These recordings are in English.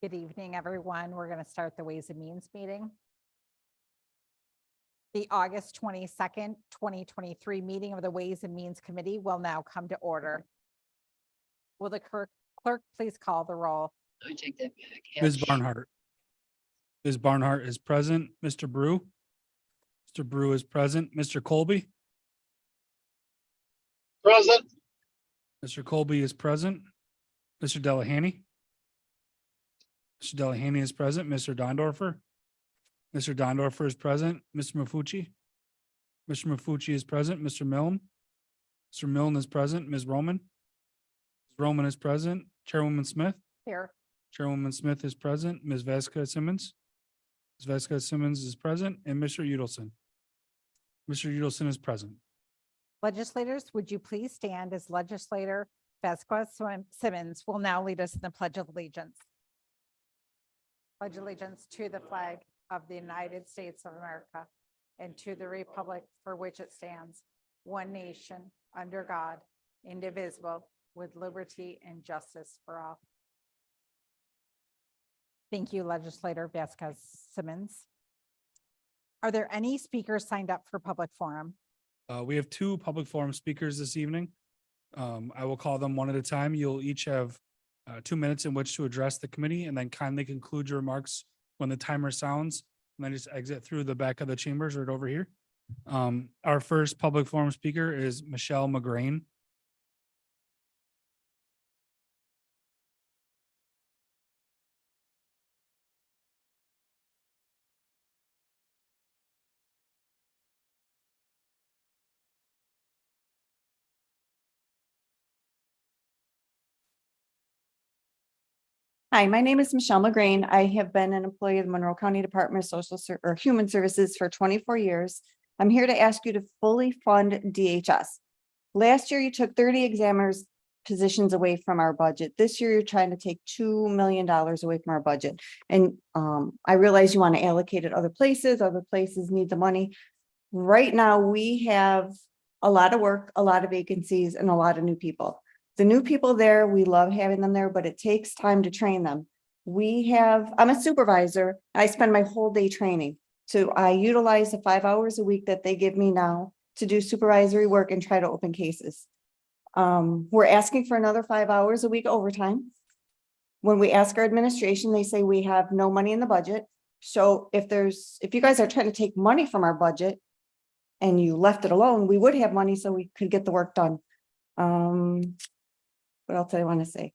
Good evening, everyone. We're going to start the Ways and Means meeting. The August 22nd, 2023 meeting of the Ways and Means Committee will now come to order. Will the clerk please call the roll? Let me take that back. Ms. Yes. Barnhart. Ms. Barnhart is present. Mr. Brew. Mr. Brew is present. Mr. Colby. Present. Mr. Colby is present. Mr. Delahanty. Mr. Delahanty is present. Mr. Dondorfer. Mr. Dondorfer is present. Mr. Mafucci. Mr. Mafucci is present. Mr. Milne. Mr. Milne is present. Ms. Roman. Ms. Roman is present. Chairwoman Smith. Here. Chairwoman Smith is present. Ms. Vasquez Simmons. Ms. Vasquez Simmons is present, and Mr. Udelson. Mr. Udelson is present. Legislators, would you please stand as Legislator Vasquez Simmons will now lead us in the Pledge of Allegiance. Pledge allegiance to the flag of the United States of America and to the republic for which it stands, one nation, under God, indivisible, with liberty and justice for all. Thank you, Legislator Vasquez Simmons. Are there any speakers signed up for public forum? We have two public forum speakers this evening. I will call them one at a time. You'll each have 2 minutes in which to address the committee, and then kindly conclude your remarks when the timer sounds, and then just exit through the back of the chambers right over here. Our first public forum speaker is Michelle McGrain. Hi, my name is Michelle McGrain. I have been an employee of the Monroe County Department of Human Services for 24 years. I'm here to ask you to fully fund DHS. Last year, you took 30 examiners positions away from our budget. This year, you're trying to take $2 million away from our budget. And I realize you want to allocate it other places need the money. Right now, we have a lot of work, a lot of vacancies, and a lot of new people. The new people there, we love having them there, but it takes time to train them. I'm a supervisor. I spend my whole day training. So I utilize the 5 hours a week that they give me now to do supervisory work and try to open cases. We're asking for another 5 hours a week overtime. When we ask our administration, they say we have no money in the budget. So if you guys are trying to take money from our budget and you left it alone, we would have money so we could get the work done. What else do I want to say?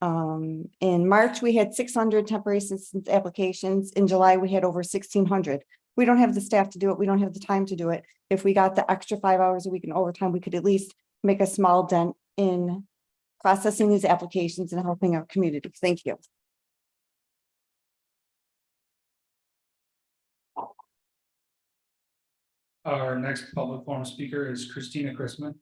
In March, we had 600 temporary assistance applications. In July, we had over 1,600. We don't have the staff to do it. We don't have the time to do it. If we got the extra 5 hours a week in overtime, we could at least make a small dent in processing these applications and helping our community. Thank you. Our next public forum speaker is Christina Chrisman.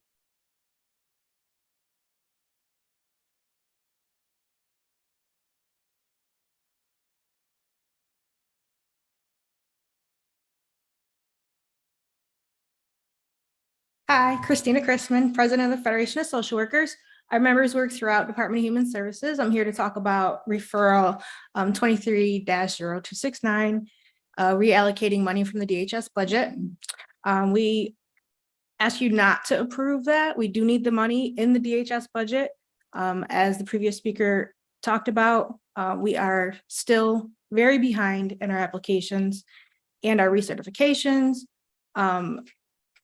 Hi, Christina Chrisman, President of the Federation of Social Workers. Our members work throughout Department of Human Services. I'm here to talk about referral 23-0269, reallocating money from the DHS budget. We ask you not to approve that. We do need the money in the DHS budget. As the previous speaker talked about, we are still very behind in our applications and our recertifications.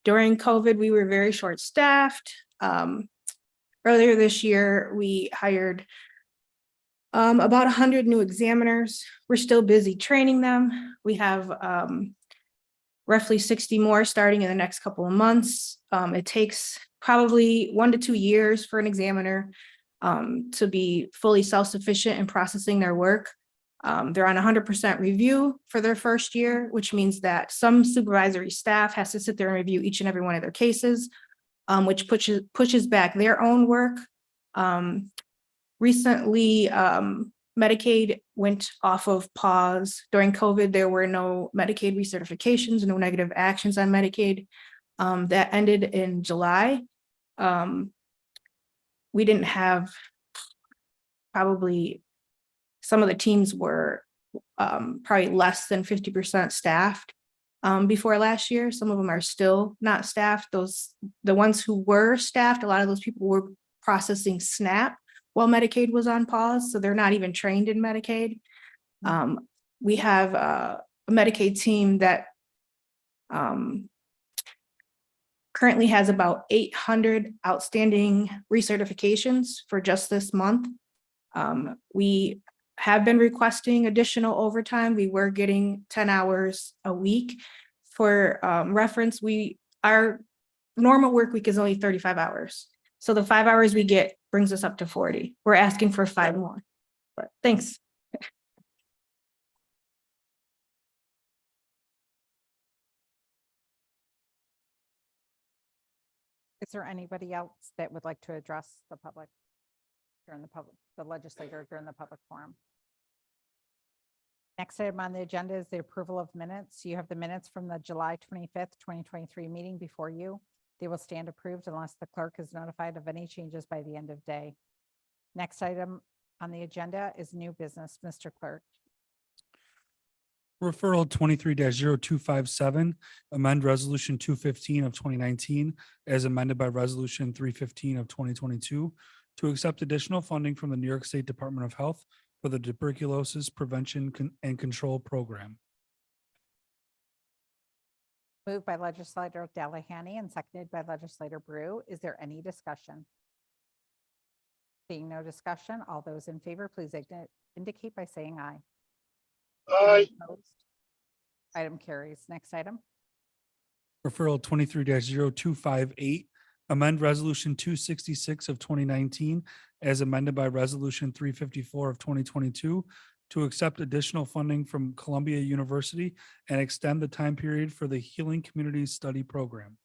During COVID, we were very short-staffed. Earlier this year, we hired about 100 new examiners. We're still busy training them. We have roughly 60 more starting in the next couple of months. It takes probably 1 to 2 years for an examiner to be fully self-sufficient in processing their work. They're on 100% review for their first year, which means that some supervisory staff has to sit there and review each and every one of their cases, which pushes back their own work. Recently, Medicaid went off of pause. During COVID, there were no Medicaid recertifications, no negative actions on Medicaid. That ended in July. We didn't have probably some of the teams were probably less than 50% staffed before last year. Some of them are still not staffed. The ones who were staffed, a lot of those people were processing SNAP while Medicaid was on pause, so they're not even trained in Medicaid. We have a Medicaid team that currently has about 800 outstanding recertifications for just this month. We have been requesting additional overtime. We were getting 10 hours a week. For reference, our normal work week is only 35 hours. So the 5 hours we get brings us up to 40. We're asking for 5 more, but thanks. Is there anybody else that would like to address the public during the legislator during the public forum? Next item on the agenda is the approval of minutes. You have the minutes from the July 25th, 2023 meeting before you. They will stand approved unless the clerk is notified of any changes by the end of day. Next item on the agenda is new business. Mr. Clerk. Referral 23-0257, amend resolution 215 of 2019 as amended by resolution 315 of 2022 to accept additional funding from the New York State Department of Health for the Tuberculosis Prevention and Control Program. Moved by legislator Delahanty and seconded by legislator Brew. Is there any discussion? Seeing no discussion, all those in favor, please indicate by saying aye. Aye. Opposed? Item carries. Next item. Referral 23-0258, amend resolution 266 of 2019 as amended by resolution 354 of 2022 to accept additional funding from Columbia University and extend the time period for the Healing Communities Study Program.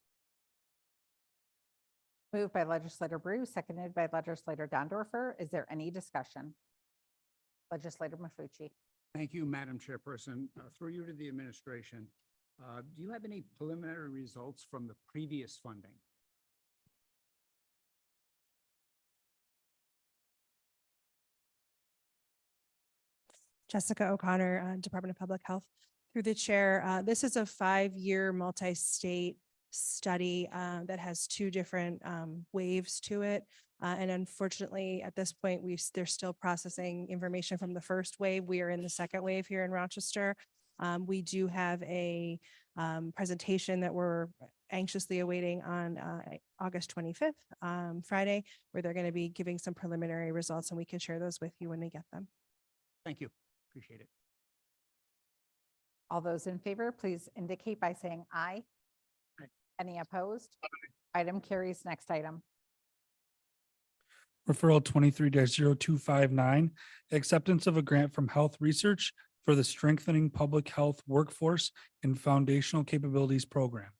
Moved by legislator Brew, seconded by legislator Dondorfer. Is there any discussion? Legislator Mafucci. Thank you, Madam Chairperson. Through you to the administration, do you have any preliminary results from the previous funding? Jessica O'Connor, Department of Public Health. Through the chair, this is a 5-year multi-state study that has 2 different waves to it. And unfortunately, at this point, they're still processing information from the first wave. We are in the second wave here in Rochester. We do have a presentation that we're anxiously awaiting on August 25th, Friday, where they're going to be giving some preliminary results, and we can share those with you when we get them. Thank you. Appreciate it. All those in favor, please indicate by saying aye. Aye. Any opposed? Item carries. Next item. Referral 23-0259, acceptance of a grant from Health Research for the Strengthening Public Health Workforce and Foundational Capabilities Program.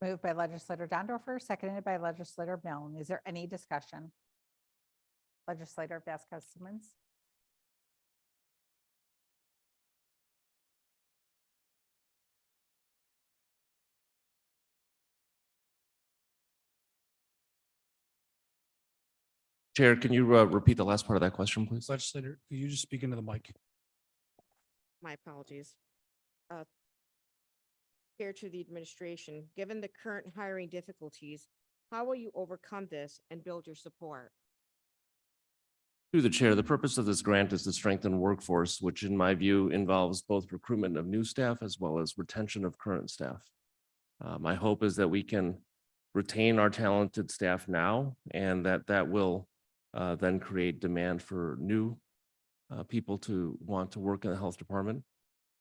Moved by legislator Dondorfer, seconded by legislator Milne. Is there any discussion? Legislator Vasquez Simmons. Chair, can you repeat the last part of that question, please? Legislator, could you just speak into the mic? My apologies. Chair to the administration, given the current hiring difficulties, how will you overcome this and build your support? Through the chair, the purpose of this grant is to strengthen workforce, which in my view involves both recruitment of new staff as well as retention of current staff. My hope is that we can retain our talented staff now, and that will then create demand for new people to want to work in the health department.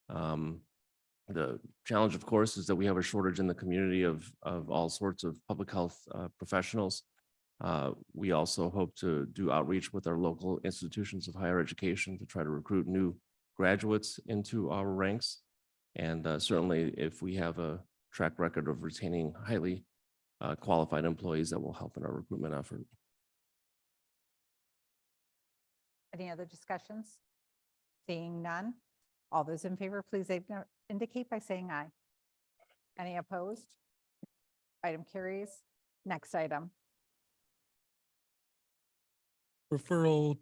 The challenge, of course, is that we have a shortage in the community of all sorts of public health professionals. We also hope to do outreach with our local institutions of higher education to try to recruit new graduates into our ranks. And certainly if we have a track record of retaining highly qualified employees, that will help in our recruitment effort. Any other discussions? Seeing none. All those in favor, please indicate by saying aye. Any opposed? Item carries. Next item. Referral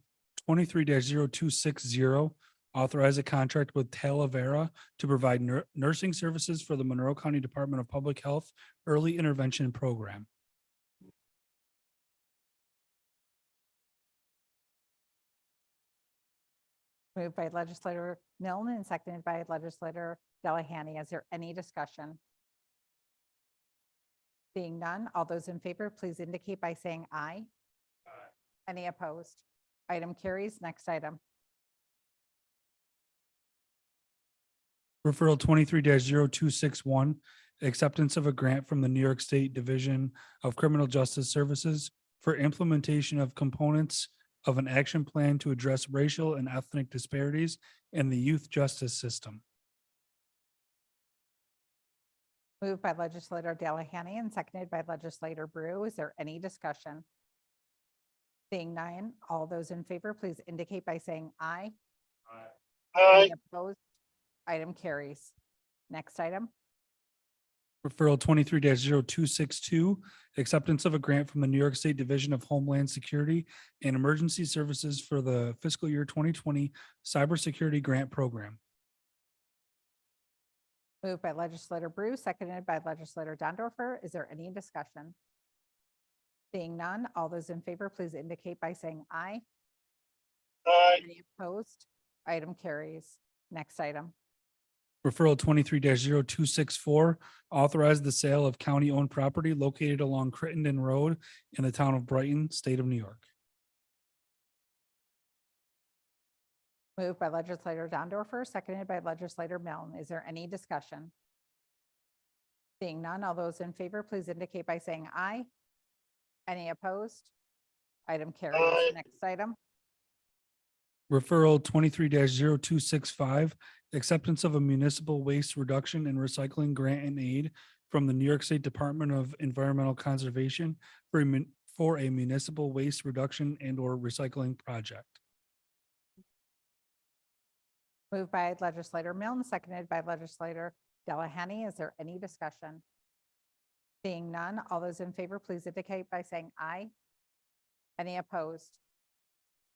23-0260, authorize a contract with Talavera to provide nursing services for the Monroe County Department of Public Health Early Intervention Program. Moved by legislator Milne and seconded by legislator Delahanty. Is there any discussion? Seeing none, all those in favor, please indicate by saying aye. Any opposed? Item carries. Next item. Referral 23-0261, acceptance of a grant from the New York State Division of Criminal Justice Services for implementation of components of an action plan to address racial and ethnic disparities in the youth justice system. Moved by legislator Delahanty and seconded by legislator Brew. Is there any discussion? Seeing none, all those in favor, please indicate by saying aye. Any opposed? Item carries. Next item. Referral 23-0262, acceptance of a grant from the New York State Division of Homeland Security and Emergency Services for the fiscal year 2020 Cybersecurity Grant Program. Moved by legislator Brew, seconded by legislator Dondorfer. Is there any discussion? Seeing none, all those in favor, please indicate by saying aye. Any opposed? Item carries. Next item. Referral 23-0264, authorize the sale of county-owned property located along Crittenden Road in the town of Brighton, state of New York. Moved by legislator Dondorfer, seconded by legislator Milne. Is there any discussion? Seeing none, all those in favor, please indicate by saying aye. Any opposed? Item carries. Next item. Referral 23-0265, acceptance of a municipal waste reduction and recycling grant and aid from the New York State Department of Environmental Conservation for a municipal waste reduction and or recycling project. Moved by legislator Milne, seconded by legislator Delahanty. Is there any discussion? Seeing none, all those in favor, please indicate by saying aye. Any opposed?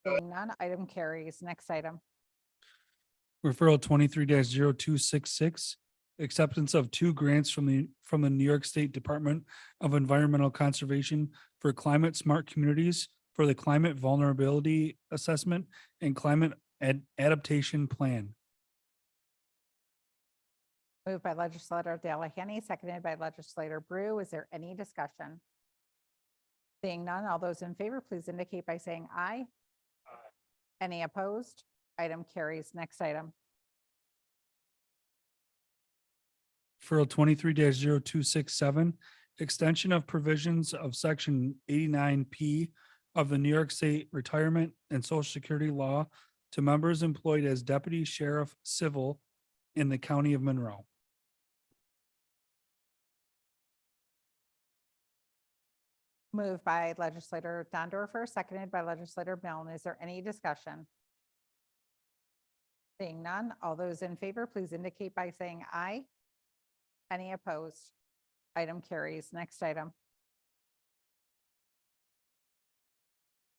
Seeing none, item carries. Next item. Referral 23-0266, acceptance of 2 grants from the New York State Department of Environmental Conservation for climate smart communities for the climate vulnerability assessment and climate adaptation plan. Moved by legislator Delahanty, seconded by legislator Brew. Is there any discussion? Seeing none, all those in favor, please indicate by saying aye. Any opposed? Item carries. Next item. Referral 23-0267, extension of provisions of section 89P of the New York State Retirement and Social Security Law to members employed as deputy sheriff civil in the county of Monroe. Moved by legislator Dondorfer, seconded by legislator Milne. Is there any discussion? Seeing none, all those in favor, please indicate by saying aye. Any opposed? Item carries. Next item.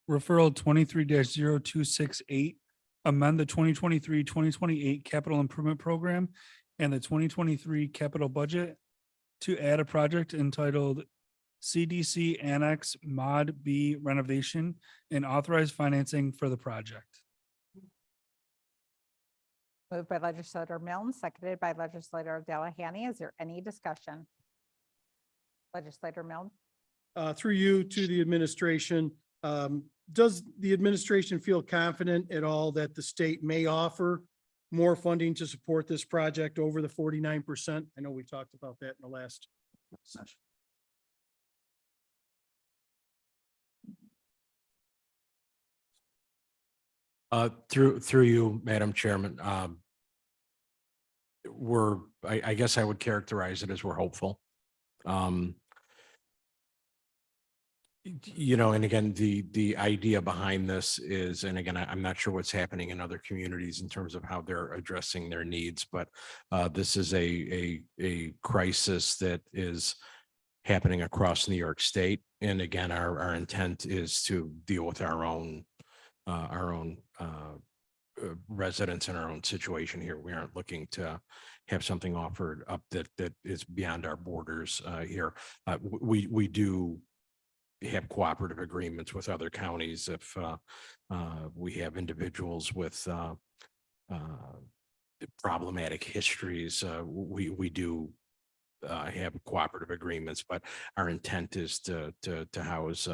Referral 23-0268, amend the 2023-2028 capital improvement program and the 2023 capital budget to add a project entitled CDC Annex Mod B renovation and authorize financing for the project. Moved by legislator Milne, seconded by legislator Delahanty. Is there any discussion? Legislator Milne. Through you to the administration, does the administration feel confident at all that the state may offer more funding to support this project over the 49%? I know we talked about that in the last session. Through you, Madam Chairman, I guess I would characterize it as we're hopeful. You know, and again, the idea behind this is, and again, I'm not sure what's happening in other communities in terms of how they're addressing their needs, but this is a crisis that is happening across New York State. And again, our intent is to deal with our own our own residents in our own situation here. We aren't looking to have something offered up that is beyond our borders here. We do have cooperative agreements with other counties if we have individuals with problematic histories. We do have cooperative agreements, but our intent is to house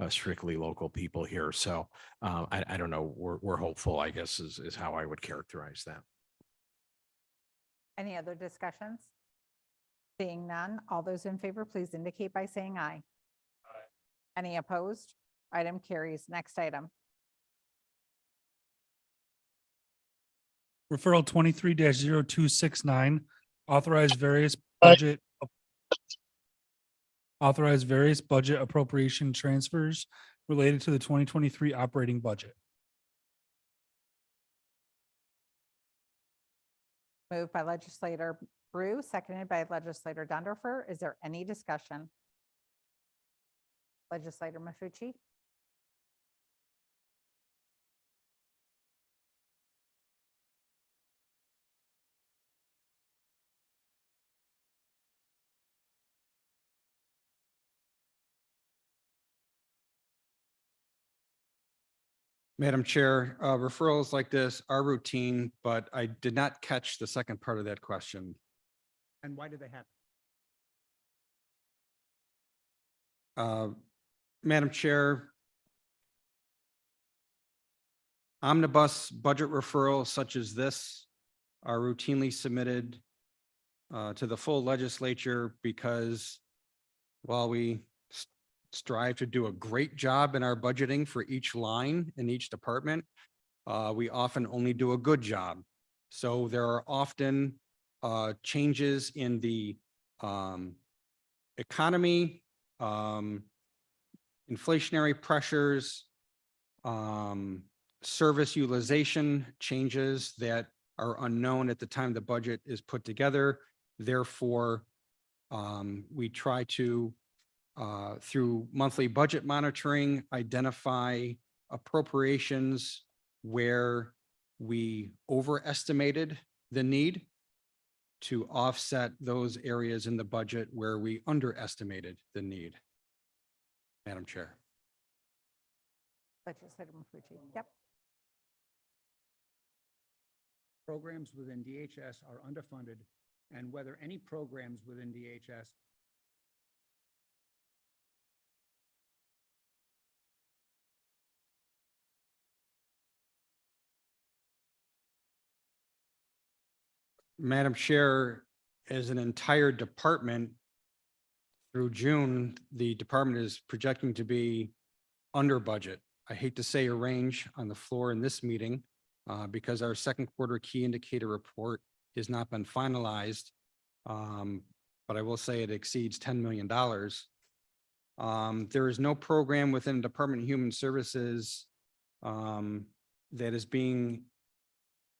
strictly local people here. So I don't know. We're hopeful, I guess, is how I would characterize that. Any other discussions? Seeing none, all those in favor, please indicate by saying aye. Any opposed? Item carries. Next item. Referral 23-0269, authorize various budget appropriation transfers related to the 2023 operating budget. Moved by legislator Brew, seconded by legislator Dondorfer. Is there any discussion? Legislator Mafucci? Madam Chair, referrals like this are routine, but I did not catch the second part of that question. And why did they happen? Madam Chair, omnibus budget referrals such as this are routinely submitted to the full legislature because while we strive to do a great job in our budgeting for each line in each department, we often only do a good job. So there are often changes in the economy, inflationary pressures, service utilization changes that are unknown at the time the budget is put together. Therefore, we try to through monthly budget monitoring, identify appropriations where we overestimated the need to offset those areas in the budget where we underestimated the need. Madam Chair. Legislator Mafucci. Yep. Programs within DHS are underfunded, and whether any programs within DHS Madam Chair, as an entire department, through June, the department is projecting to be under budget. I hate to say a range on the floor in this meeting because our second quarter key indicator report has not been finalized. But I will say it exceeds $10 million. There is no program within Department of Human Services that is being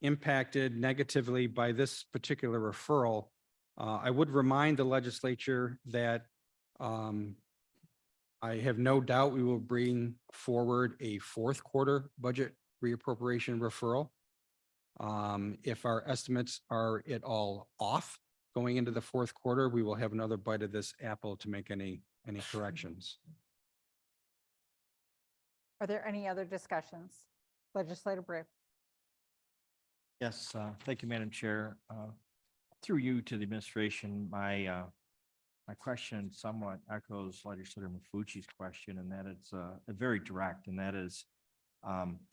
impacted negatively by this particular referral. I would remind the legislature that I have no doubt we will bring forward a fourth quarter budget reappropriation referral. If our estimates are at all off going into the fourth quarter, we will have another bite of this apple to make any corrections. Are there any other discussions? Legislator Brew. Yes, thank you, Madam Chair. Through you to the administration, my question somewhat echoes Legislator Mafucci's question, and that it's very direct, and that is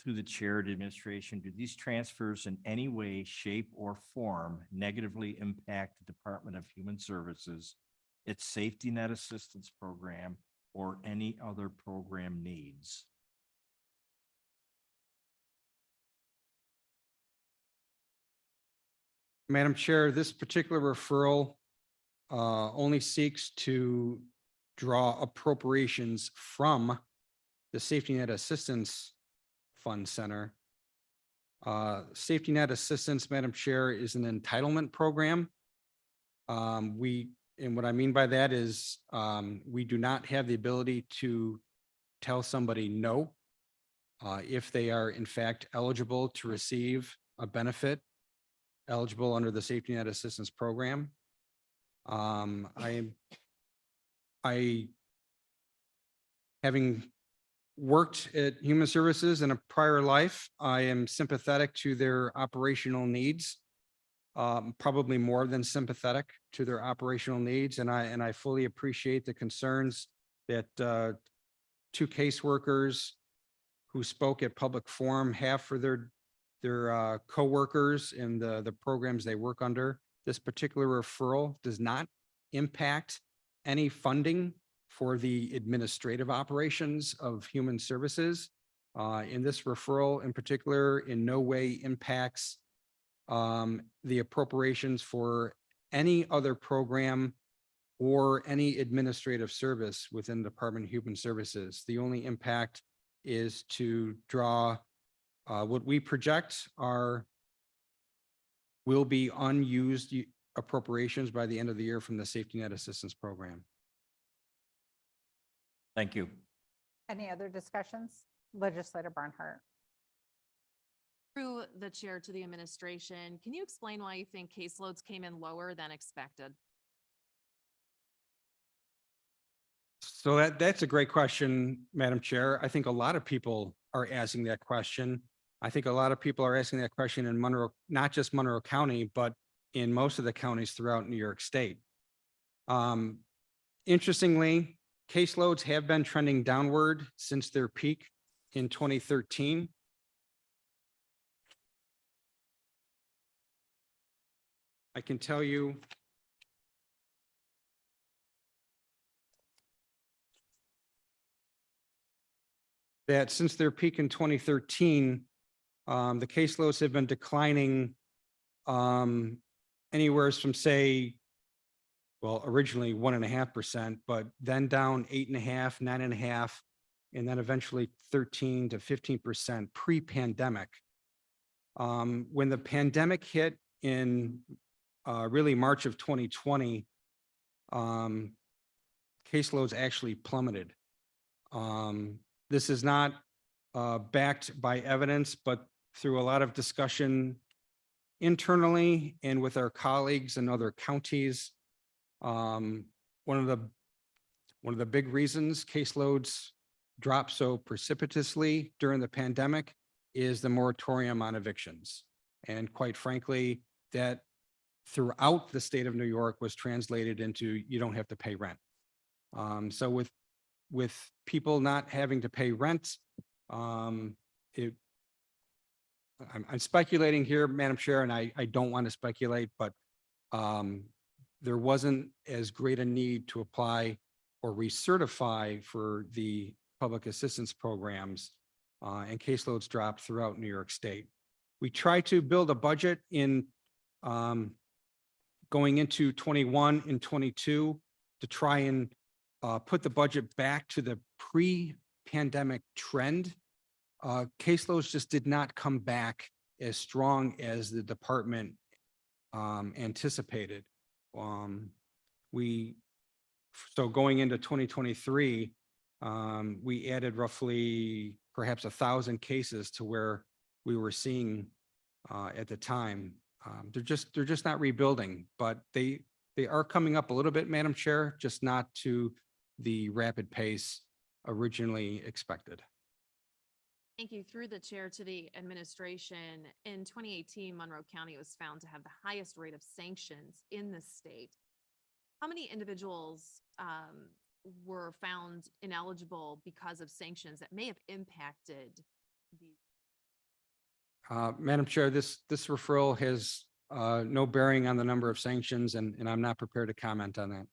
through the chair to administration, do these transfers in any way, shape, or form negatively impact the Department of Human Services, its safety net assistance program, or any other program needs? Madam Chair, this particular referral only seeks to draw appropriations from the Safety Net Assistance Fund Center. Safety Net Assistance, Madam Chair, is an entitlement program. And what I mean by that is we do not have the ability to tell somebody no. if they are in fact eligible to receive a benefit, eligible under the Safety Net Assistance Program. I, having worked at Human Services in a prior life, I am sympathetic to their operational needs. Probably more than sympathetic to their operational needs, and I fully appreciate the concerns that two caseworkers who spoke at public forum have for their coworkers in the programs they work under. This particular referral does not impact any funding for the administrative operations of Human Services. In this referral in particular, in no way impacts the appropriations for any other program or any administrative service within the Department of Human Services. The only impact is to draw what we project will be unused appropriations by the end of the year from the Safety Net Assistance Program. Thank you. Any other discussions? Legislator Barnhart. Through the chair to the administration, can you explain why you think caseloads came in lower than expected? So that's a great question, Madam Chair. I think a lot of people are asking that question. I think a lot of people are asking that question in Monroe, not just Monroe County, but in most of the counties throughout New York State. Interestingly, caseloads have been trending downward since their peak in 2013. I can tell you that since their peak in 2013, the caseloads have been declining anywhere from, say, well, originally 1.5%, but then down 8.5%, 9.5%, and then eventually 13 to 15% pre-pandemic. When the pandemic hit in really March of 2020, caseloads actually plummeted. This is not backed by evidence, but through a lot of discussion internally and with our colleagues in other counties. One of the big reasons caseloads dropped so precipitously during the pandemic is the moratorium on evictions. And quite frankly, that throughout the state of New York was translated into you don't have to pay rent. So with people not having to pay rent, I'm speculating here, Madam Chair, and I don't want to speculate, but there wasn't as great a need to apply or recertify for the public assistance programs, and caseloads dropped throughout New York State. We tried to build a budget in going into 21 and 22 to try and put the budget back to the pre-pandemic trend. Caseloads just did not come back as strong as the department anticipated. So going into 2023, we added roughly perhaps 1,000 cases to where we were seeing at the time. They're just not rebuilding, but they are coming up a little bit, Madam Chair, just not to the rapid pace originally expected. Thank you. Through the chair to the administration, in 2018, Monroe County was found to have the highest rate of sanctions in the state. How many individuals were found ineligible because of sanctions that may have impacted these? Madam Chair, this referral has no bearing on the number of sanctions, and I'm not prepared to comment on that.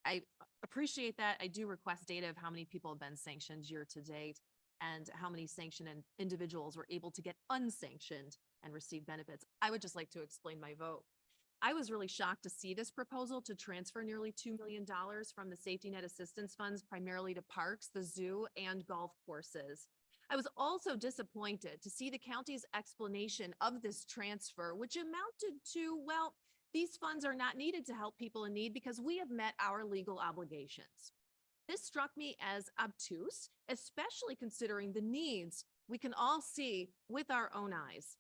I appreciate that. I do request data of how many people have been sanctioned year to date and how many sanctioned individuals were able to get unsanctioned and receive benefits. I would just like to explain my vote. I was really shocked to see this proposal to transfer nearly $2 million from the Safety Net Assistance Funds primarily to parks, the zoo, and golf courses. I was also disappointed to see the county's explanation of this transfer, which amounted to, well, these funds are not needed to help people in need because we have met our legal obligations. This struck me as obtuse, especially considering the needs we can all see with our own eyes.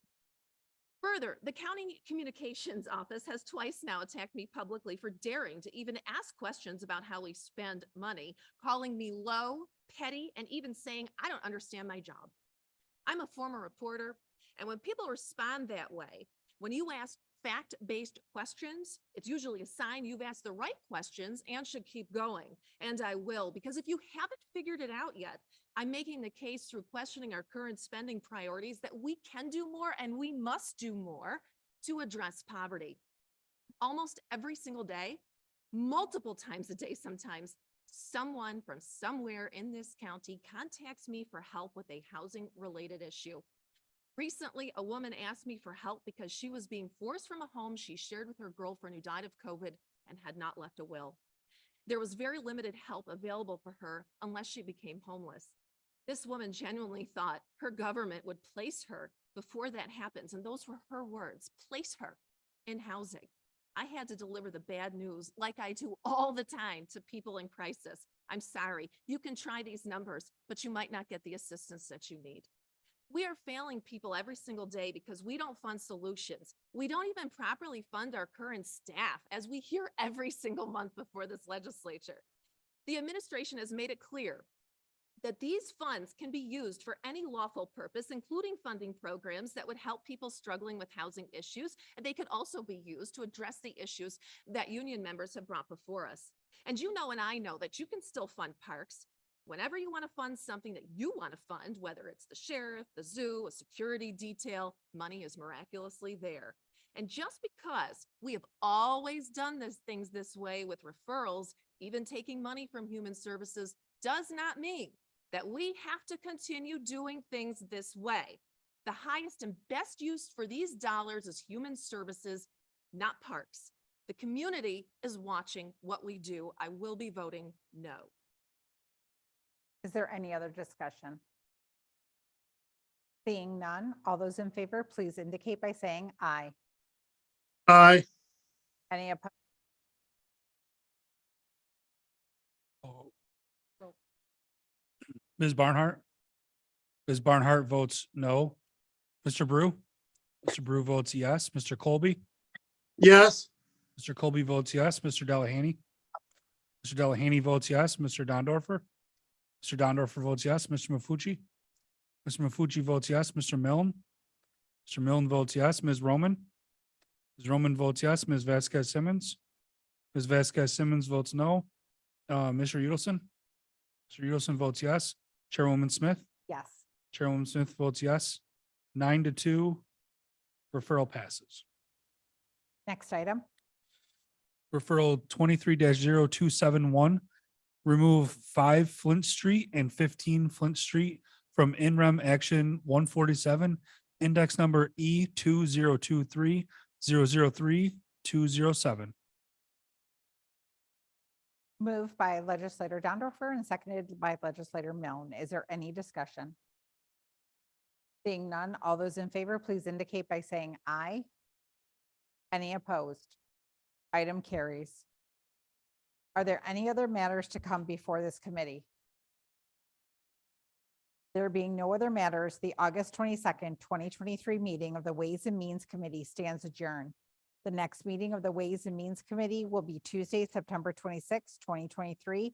Further, the county communications office has twice now attacked me publicly for daring to even ask questions about how we spend money, calling me low, petty, and even saying I don't understand my job. I'm a former reporter, and when people respond that way, when you ask fact-based questions, it's usually a sign you've asked the right questions and should keep going. And I will, because if you haven't figured it out yet, I'm making the case through questioning our current spending priorities that we can do more and we must do more to address poverty. Almost every single day, multiple times a day sometimes, someone from somewhere in this county contacts me for help with a housing-related issue. Recently, a woman asked me for help because she was being forced from a home she shared with her girlfriend who died of COVID and had not left a will. There was very limited help available for her unless she became homeless. This woman genuinely thought her government would place her before that happens, and those were her words, place her in housing. I had to deliver the bad news like I do all the time to people in crisis. I'm sorry, you can try these numbers, but you might not get the assistance that you need. We are failing people every single day because we don't fund solutions. We don't even properly fund our current staff, as we hear every single month before this legislature. The administration has made it clear that these funds can be used for any lawful purpose, including funding programs that would help people struggling with housing issues. And they could also be used to address the issues that union members have brought before us. And you know, and I know that you can still fund parks. Whenever you want to fund something that you want to fund, whether it's the sheriff, the zoo, a security detail, money is miraculously there. And just because we have always done things this way with referrals, even taking money from human services, does not mean that we have to continue doing things this way. The highest and best use for these dollars is human services, not parks. The community is watching what we do. I will be voting no. Is there any other discussion? Seeing none, all those in favor, please indicate by saying aye. Aye. Any opposed? Ms. Barnhart? Ms. Barnhart votes no. Mr. Brew? Mr. Brew votes yes. Mr. Colby? Yes. Mr. Colby votes yes. Mr. Delahanty? Mr. Delahanty votes yes. Mr. Dondorfer? Mr. Dondorfer votes yes. Mr. Mafucci? Mr. Mafucci votes yes. Mr. Milne? Mr. Milne votes yes. Ms. Roman? Ms. Roman votes yes. Ms. Vasquez Simmons? Ms. Vasquez Simmons votes no. Mr. Udelson? Mr. Udelson votes yes. Chairwoman Smith? Yes. Chairwoman Smith votes yes. 9-2, referral passes. Next item. Referral 23-0271, remove 5 Flint Street and 15 Flint Street from in-rem action 147, index number E2023-003-207. Moved by legislator Dondorfer and seconded by legislator Milne. Is there any discussion? Seeing none, all those in favor, please indicate by saying aye. Any opposed? Item carries. Are there any other matters to come before this committee? There being no other matters, the August 22nd, 2023 meeting of the Ways and Means Committee stands adjourned. The next meeting of the Ways and Means Committee will be Tuesday, September 26, 2023